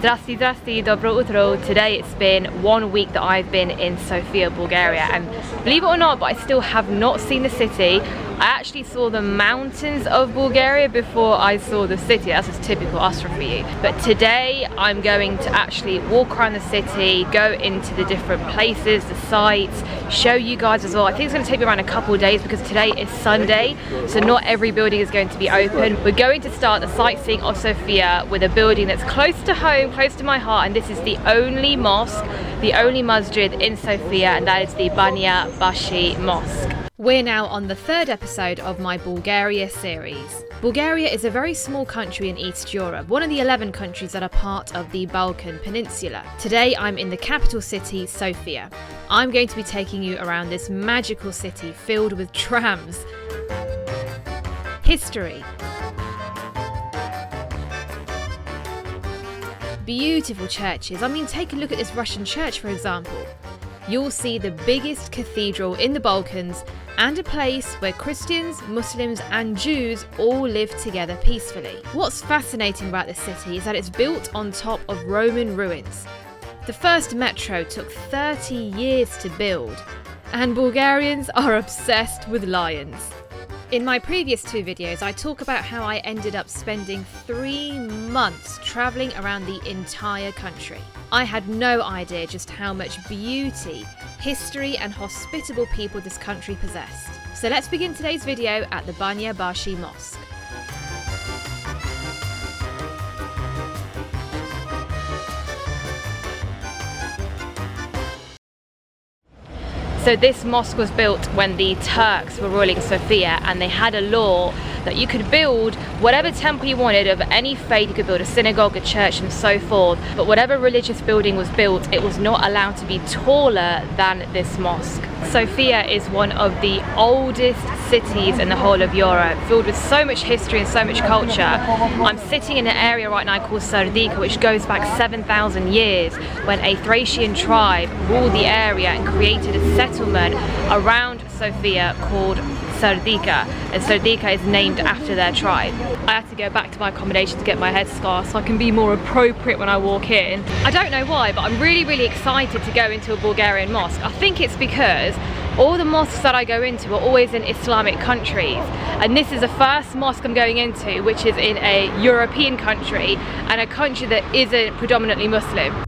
Zdrasty, dobro utro. Today it's been 1 week that I've been in Sofia, Bulgaria, and believe it or not, but I still have not seen the city. I actually saw the mountains of Bulgaria before I saw the city. That's just typical Astra for you. But today I'm going to actually walk around the city, go into the different places, the sites, show you guys as well. I think it's going to take me around a couple of days because today is Sunday, so not every building is going to be open. We're going to start the sightseeing of Sofia with a building that's close to home, close to my heart, and this is the only mosque, the only masjid in Sofia, and that is the Banja Bashi Mosque. We're now on the third episode of my Bulgaria series. Bulgaria is a very small country in East Europe, one of the 11 countries that are part of the Balkan Peninsula. Today I'm in the capital city, Sofia. I'm going to be taking you around this magical city filled with trams, history, beautiful churches. I mean, take a look at this Russian church, for example. You'll see the biggest cathedral in the Balkans and a place where Christians, Muslims and Jews all live together peacefully. What's fascinating about this city is that it's built on top of Roman ruins. The first metro took 30 years to build, and Bulgarians are obsessed with lions. In my previous two videos, I talk about how I ended up spending 3 months travelling around the entire country. I had no idea just how much beauty, history and hospitable people this country possessed. So let's begin today's video at the Banja Bashi Mosque. So this mosque was built when the Turks were ruling Sofia, and they had a law that you could build whatever temple you wanted of any faith. You could build a synagogue, a church and so forth, but whatever religious building was built, it was not allowed to be taller than this mosque. Sofia is one of the oldest cities in the whole of Europe, filled with so much history and so much culture. I'm sitting in an area right now called Serdica, which goes back 7,000 years, when a Thracian tribe ruled the area and created a settlement around Sofia called Serdica, and Serdica is named after their tribe. I had to go back to my accommodation to get my headscarf so I can be more appropriate when I walk in. I don't know why, but I'm really excited to go into a Bulgarian mosque. I think it's because all the mosques that I go into are always in Islamic countries, and this is the first mosque I'm going into which is in a European country and a country that isn't predominantly Muslim.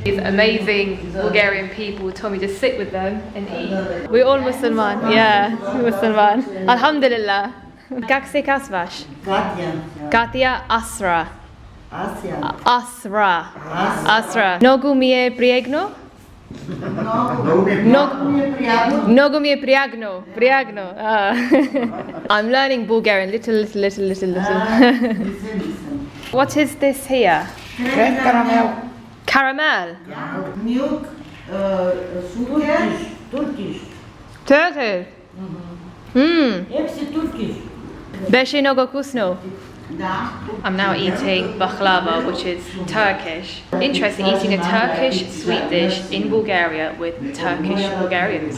These amazing Bulgarian people told me to sit with them and eat. We're all Musliman, yeah, Musliman. Alhamdulillah. Как се казваш? Катя Асра. Асра. Много ми е приятно. Много ми е приятно. I'm learning Bulgarian, little. What is this here? Caramel. Milk, Turkish. Turkish. Beshi много вкусно. I'm now eating baklava, which is Turkish. Interesting, eating a Turkish sweet dish in Bulgaria with Turkish Bulgarians.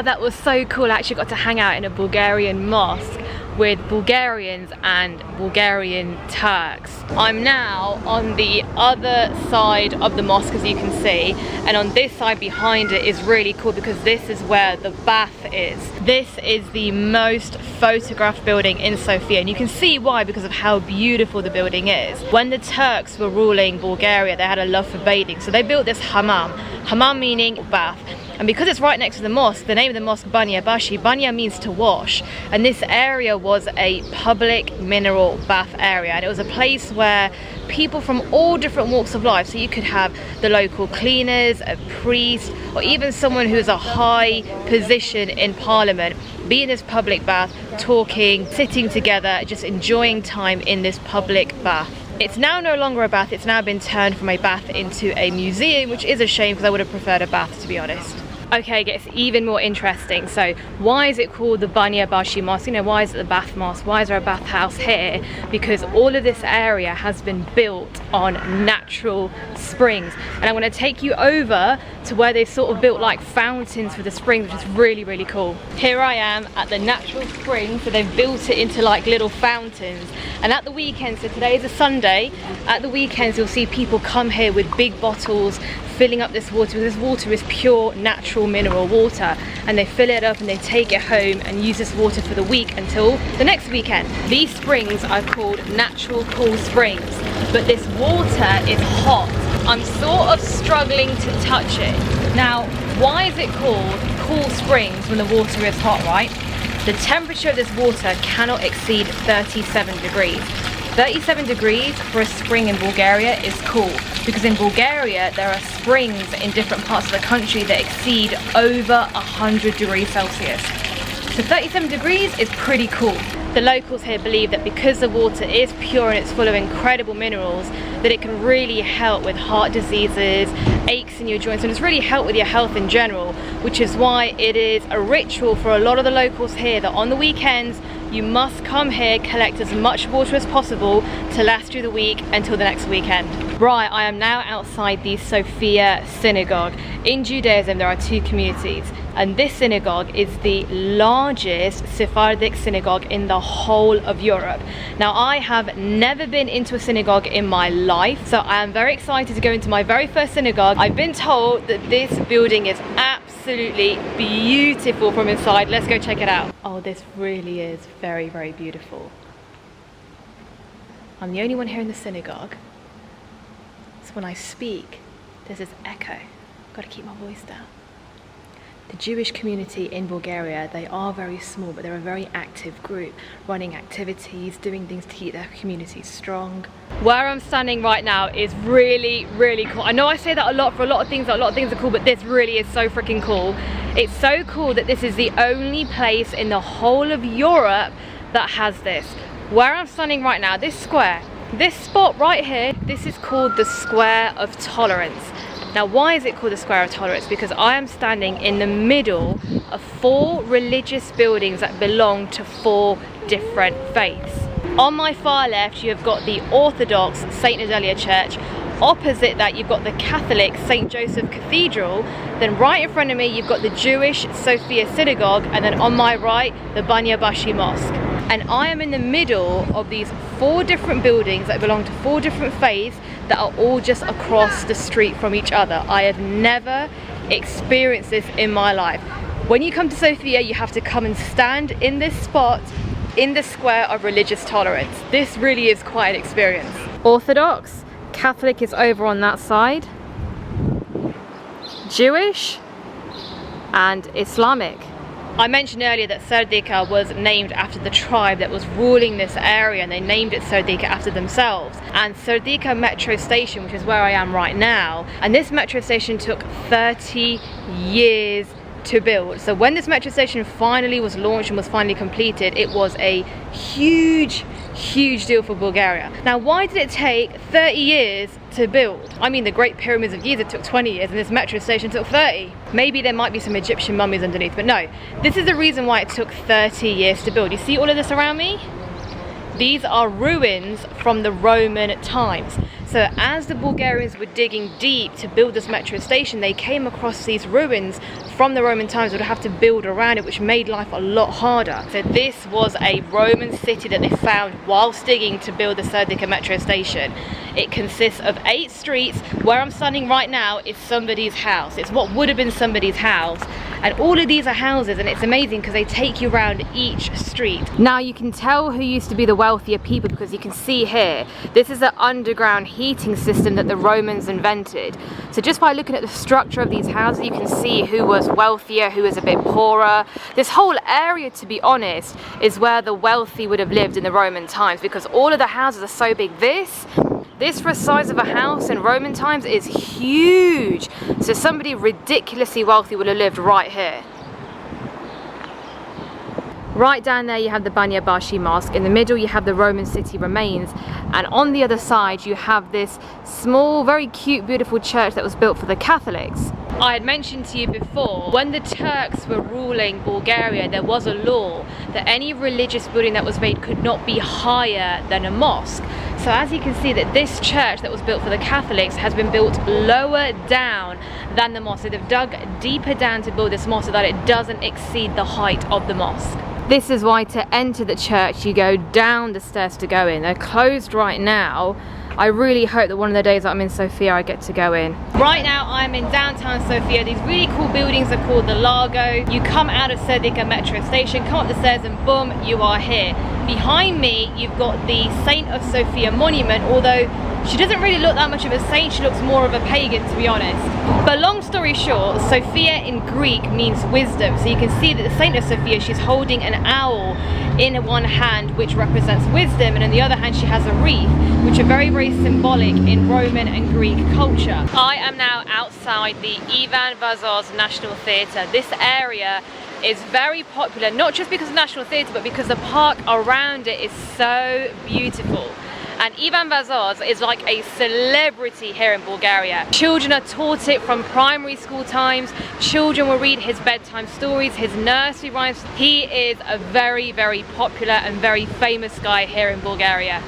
That was so cool. I actually got to hang out in a Bulgarian mosque with Bulgarians and Bulgarian Turks. I'm now on the other side of the mosque, as you can see, and on this side behind it is really cool because this is where the bath is. This is the most photographed building in Sofia, and you can see why, because of how beautiful the building is. When the Turks were ruling Bulgaria, they had a love for bathing, so they built this hammam meaning bath. And because it's right next to the mosque, the name of the mosque, Banya Bashi, Banya means to wash. And this area was a public mineral bath area. And it was a place where people from all different walks of life, so you could have the local cleaners, a priest, or even someone who's a high position in parliament, be in this public bath, talking, sitting together, just enjoying time in this public bath. It's now no longer a bath, it's now been turned from a bath into a museum, which is a shame because I would have preferred a bath, to be honest. Okay, it gets even more interesting. So why is it called the Banya Bashi Mosque? You know, why is it the bath mosque? Why is there a bathhouse here? Because all of this area has been built on natural springs. And I'm going to take you over to where they sort of built like fountains for the springs, which is really, really cool. Here I am at the natural spring, so they've built it into like little fountains. And at the weekends, so today is a Sunday, at the weekends you'll see people come here with big bottles, filling up this water. This water is pure natural mineral water, and they fill it up and they take it home and use this water for the week until the next weekend. These springs are called natural cool springs, but this water is hot. I'm sort of struggling to touch it. Now, why is it called cool springs when the water is hot, right? The temperature of this water cannot exceed 37 degrees. 37 degrees for a spring in Bulgaria is cool, because in Bulgaria there are springs in different parts of the country that exceed over 100 degrees Celsius. So 37 degrees is pretty cool. The locals here believe that because the water is pure and it's full of incredible minerals, that it can really help with heart diseases, aches in your joints, and it's really helped with your health in general, which is why it is a ritual for a lot of the locals here that on the weekends you must come here, collect as much water as possible to last you the week until the next weekend. Right, I am now outside the Sophia Synagogue. In Judaism there are two communities, and this synagogue is the largest Sephardic synagogue in the whole of Europe. Now, I have never been into a synagogue in my life, so I am very excited to go into my very first synagogue. I've been told that this building is absolutely beautiful from inside. Let's go check it out. Oh, this really is very, very beautiful. I'm the only one here in the synagogue, so when I speak, there's this echo. I've got to keep my voice down. The Jewish community in Bulgaria, they are very small, but they're a very active group, running activities, doing things to keep their community strong. Where I'm standing right now is really, really cool. I know I say that a lot for a lot of things are cool, but this really is so freaking cool. It's so cool that this is the only place in the whole of Europe that has this. Where I'm standing right now, this square, this spot right here, this is called the Square of Tolerance. Now, why is it called the Square of Tolerance? Because I am standing in the middle of 4 religious buildings that belong to 4 different faiths. On my far left, you have got the Orthodox St. Nedelya Church. Opposite that, you've got the Catholic St. Joseph Cathedral. Then right in front of me, you've got the Jewish Sophia Synagogue. And then on my right, the Banya Bashi Mosque. And I am in the middle of these 4 different buildings that belong to 4 different faiths that are all just across the street from each other. I have never experienced this in my life. When you come to Sophia, you have to come and stand in this spot in the Square of Religious Tolerance. This really is quite an experience. Orthodox, Catholic is over on that side, Jewish and Islamic. I mentioned earlier that Serdica was named after the tribe that was ruling this area, and they named it Serdica after themselves. And Serdica metro station, which is where I am right now, and this metro station took 30 years to build. So when this metro station finally was launched and was finally completed, it was a huge deal for Bulgaria. Now, why did it take 30 years to build? I mean, the Great Pyramids of Giza took 20 years and this metro station took 30. Maybe there might be some Egyptian mummies underneath, but no. This is the reason why it took 30 years to build. You see all of this around me? These are ruins from the Roman times. So as the Bulgarians were digging deep to build this metro station, they came across these ruins from the Roman times. They would have to build around it, which made life a lot harder. So this was a Roman city that they found whilst digging to build the Serdica metro station. It consists of 8 streets. Where I'm standing right now is somebody's house. It's what would have been somebody's house. And all of these are houses, and it's amazing because they take you around each street. Now you can tell who used to be the wealthier people because you can see here, this is the underground heating system that the Romans invented. So just by looking at the structure of these houses, you can see who was wealthier, who was a bit poorer. This whole area, to be honest, is where the wealthy would have lived in the Roman times, because all of the houses are so big. This for a size of a house in Roman times is huge. So somebody ridiculously wealthy would have lived right here. Right down there you have the Banya Bashi Mosque, in the middle you have the Roman city remains, and on the other side you have this small, very cute, beautiful church that was built for the Catholics. I had mentioned to you before, when the Turks were ruling Bulgaria, there was a law that any religious building that was made could not be higher than a mosque. So as you can see, that this church that was built for the Catholics has been built lower down than the mosque. So they've dug deeper down to build this mosque so that it doesn't exceed the height of the mosque. This is why to enter the church you go down the stairs to go in. They're closed right now. I really hope that one of the days that I'm in Sofia I get to go in. Right now I'm in downtown Sofia. These really cool buildings are called the Largo. You come out of Serdica metro station, come up the stairs and boom, you are here. Behind me you've got the Saint of Sofia monument, although she doesn't really look that much of a saint, she looks more of a pagan, to be honest. But long story short, Sophia in Greek means wisdom. So you can see that the Saint of Sophia, she's holding an owl in one hand, which represents wisdom, and in the other hand she has a wreath, which are very, very symbolic in Roman and Greek culture. I am now outside the Ivan Vazos National Theatre. This area is very popular, not just because of the National Theatre, but because the park around it is so beautiful. And Ivan Vazos is like a celebrity here in Bulgaria. Children are taught it from primary school times. Children will read his bedtime stories, his nursery rhymes. He is a very, very popular and very famous guy here in Bulgaria.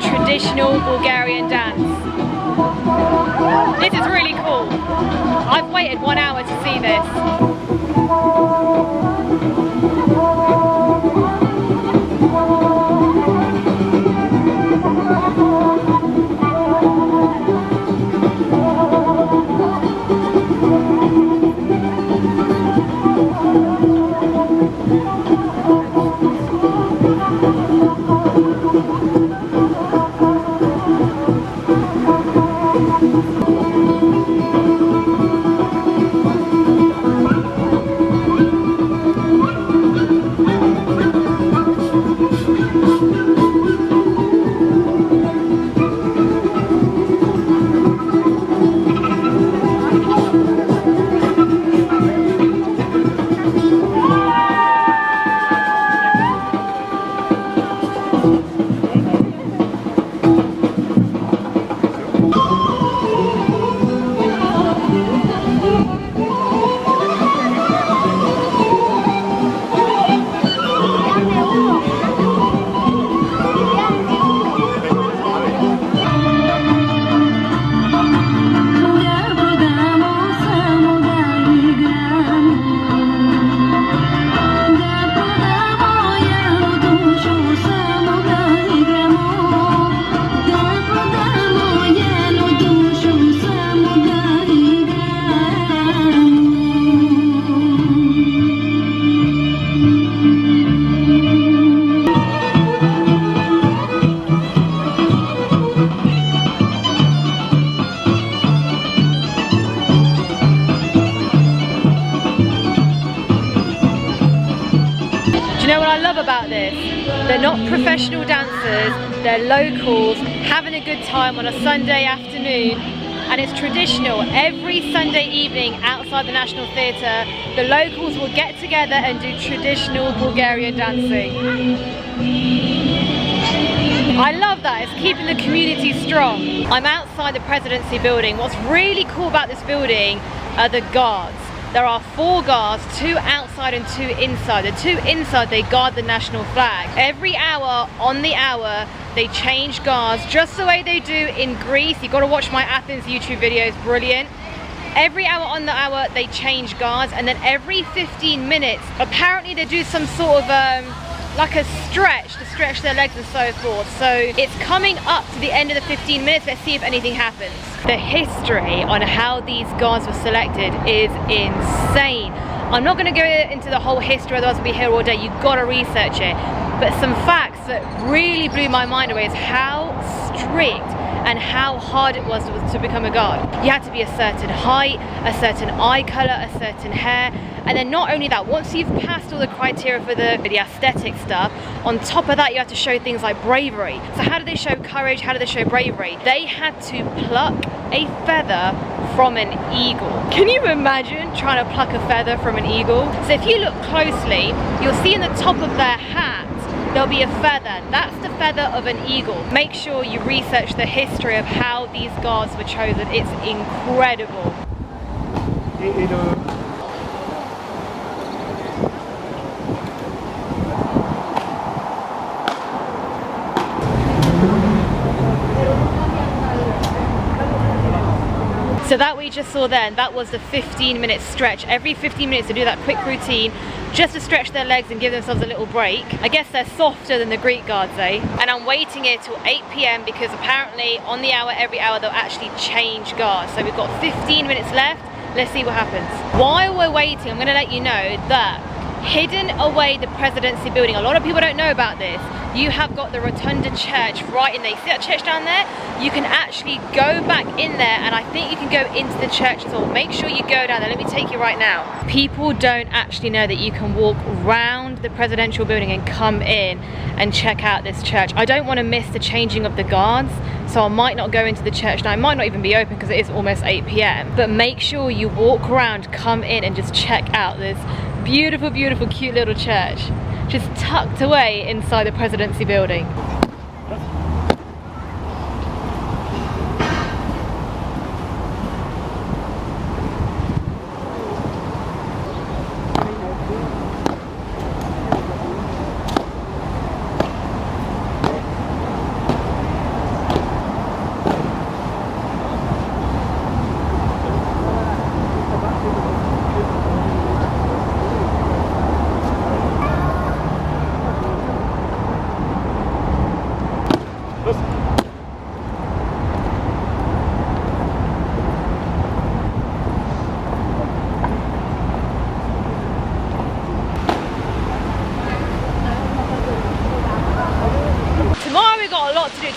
Traditional Bulgarian dance. This is really cool. I've waited 1 hour to see this. About this, they're not professional dancers, they're locals having a good time on a Sunday afternoon, and it's traditional. Every Sunday evening outside the National Theatre, the locals will get together and do traditional Bulgarian dancing. I love that, it's keeping the community strong. I'm outside the Presidency building. What's really cool about this building are the guards. there are 4 guards, 2 outside and 2 inside. The 2 inside, they guard the national flag. Every hour, on the hour, they change guards, just the way they do in Greece. You've got to watch my Athens YouTube video, it's brilliant. Every hour on the hour, they change guards, and then every 15 minutes, apparently they do some sort of like a stretch to stretch their legs and so forth. So it's coming up to the end of the 15 minutes. Let's see if anything happens. The history on how these guards were selected is insane. I'm not going to go into the whole history, otherwise we'll be here all day. You've got to research it. But some facts that really blew my mind away is how strict and how hard it was to become a guard. You had to be a certain height, a certain eye colour, a certain hair, and then not only that, once you've passed all the criteria for the aesthetic stuff, on top of that you have to show things like bravery. So how do they show courage? How do they show bravery? They had to pluck a feather from an eagle. Can you imagine trying to pluck a feather from an eagle? So if you look closely, you'll see in the top of their hat there'll be a feather. That's the feather of an eagle. Make sure you research the history of how these guards were chosen. It's incredible. So that we just saw then, that was the 15-minute stretch. Every 15 minutes they do that quick routine just to stretch their legs and give themselves a little break. I guess they're softer than the Greek guards, eh? And I'm waiting here till 8 PM because apparently on the hour, every hour, they'll actually change guards. So we've got 15 minutes left. Let's see what happens. While we're waiting, I'm gonna let you know that hidden away the presidency building, a lot of people don't know about this, you have got the Rotunda Church right in there. You see that church down there? You can actually go back in there, and I think you can go into the church as well. Make sure you go down there. Let me take you right now. People don't actually know that you can walk round the presidential building and come in and check out this church. I don't want to miss the changing of the guards, so I might not go into the church now. It might not even be open because it is almost 8 PM. But make sure you walk around, come in and just check out this beautiful, beautiful, cute little church, just tucked away inside the presidency building.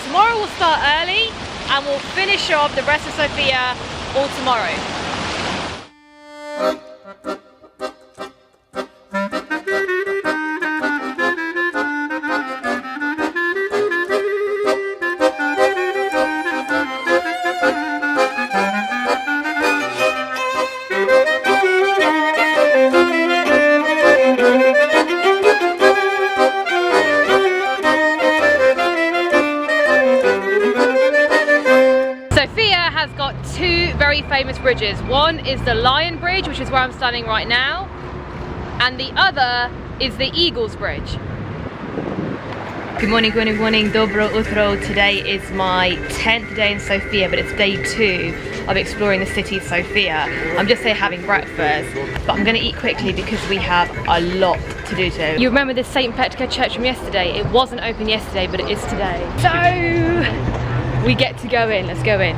Tomorrow we'll start early and we'll finish off the rest of Sofia all tomorrow. Has got 2 very famous bridges. One is the Lion Bridge, which is where I'm standing right now, and the other is the Eagles Bridge. Good morning, good morning, dobro utro. Today is my 10th day in Sofia, but it's day 2 of exploring the city of Sofia. I'm just here having breakfast, but I'm gonna eat quickly because we have a lot to do today. You remember the St. Petka church from yesterday? It wasn't open yesterday, but it is today. So we get to go in, let's go in.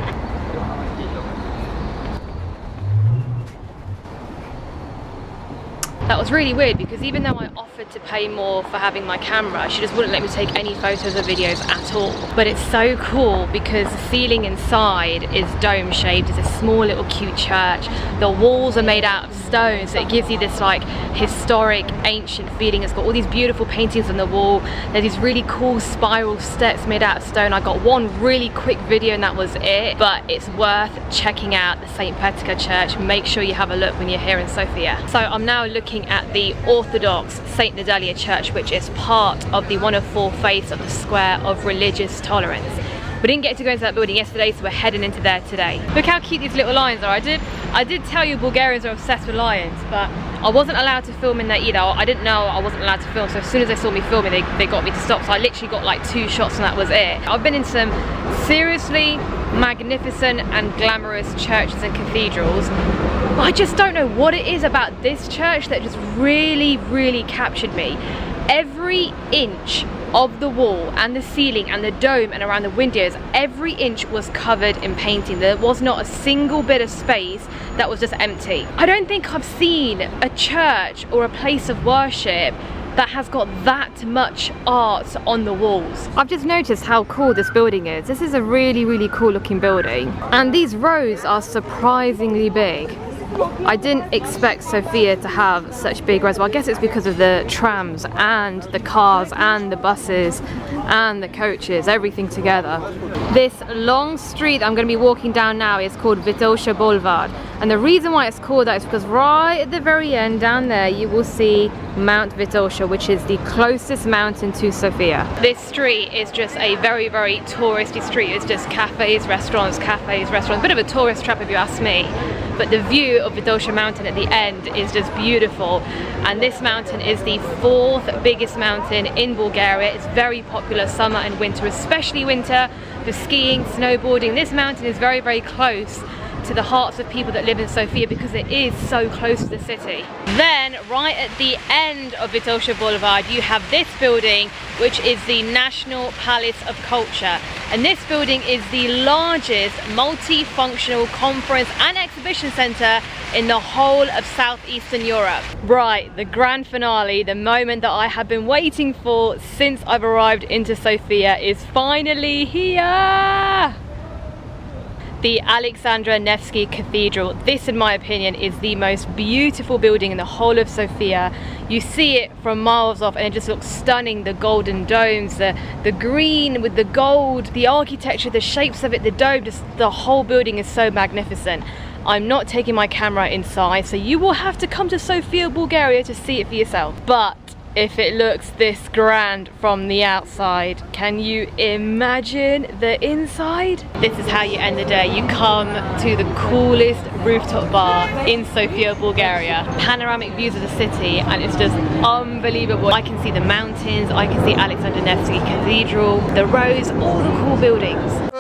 That was really weird because even though I offered to pay more for having my camera, she just wouldn't let me take any photos or videos at all. But it's so cool because the ceiling inside is dome shaped. It's a small little cute church. The walls are made out of stone, so it gives you this like historic, ancient feeling. It's got all these beautiful paintings on the wall. There's these really cool spiral steps made out of stone. I got one really quick video and that was it, but it's worth checking out the St. Petka church. Make sure you have a look when you're here in Sofia. So I'm now looking at the Orthodox St. Nedalia Church, which is part of the one of 4 faiths of the Square of Religious Tolerance. We didn't get to go into that building yesterday, so we're heading into there today. Look how cute these little lions are. I did tell you Bulgarians are obsessed with lions, but I wasn't allowed to film in there either. I didn't know I wasn't allowed to film, so as soon as they saw me filming, they got me to stop. So I literally got like 2 shots and that was it. I've been in some seriously magnificent and glamorous churches and cathedrals, but I just don't know what it is about this church that just really captured me. Every inch of the wall and the ceiling and the dome and around the windows, every inch was covered in painting. There was not a single bit of space that was just empty. I don't think I've seen a church or a place of worship that has got that much art on the walls. I've just noticed how cool this building is. This is a really cool looking building, and these rows are surprisingly big. I didn't expect Sofia to have such big roads. Well, I guess it's because of the trams and the cars and the buses and the coaches, everything together. This long street that I'm going to be walking down now is called Vitosha Boulevard, and the reason why it's called that is because right at the very end down there you will see Mount Vitosha, which is the closest mountain to Sofia. This street is just a very touristy street. It's just cafes, restaurants, bit of a tourist trap if you ask me. But the view of Vitosha mountain at the end is just beautiful, and this mountain is the 4th biggest mountain in Bulgaria. It's very popular summer and winter, especially winter, for skiing, snowboarding. This mountain is very close to the hearts of people that live in Sofia because it is so close to the city. Then right at the end of Vitosha Boulevard you have this building, which is the National Palace of Culture, and this building is the largest multifunctional conference and exhibition centre in the whole of southeastern Europe. Right, the grand finale, the moment that I have been waiting for since I've arrived into Sofia is finally here! The Alexandra Nevsky Cathedral. This, in my opinion, is the most beautiful building in the whole of Sofia. You see it from miles off and it just looks stunning. The golden domes, the green with the gold, the architecture, the shapes of it, the dome, just the whole building is so magnificent. I'm not taking my camera inside, so you will have to come to Sofia, Bulgaria to see it for yourself. But if it looks this grand from the outside, can you imagine the inside? This is how you end the day. You come to the coolest rooftop bar in Sofia, Bulgaria. Panoramic views of the city, and it's just unbelievable. I can see the mountains, I can see Alexandra Nevsky Cathedral, the roads, all the cool buildings.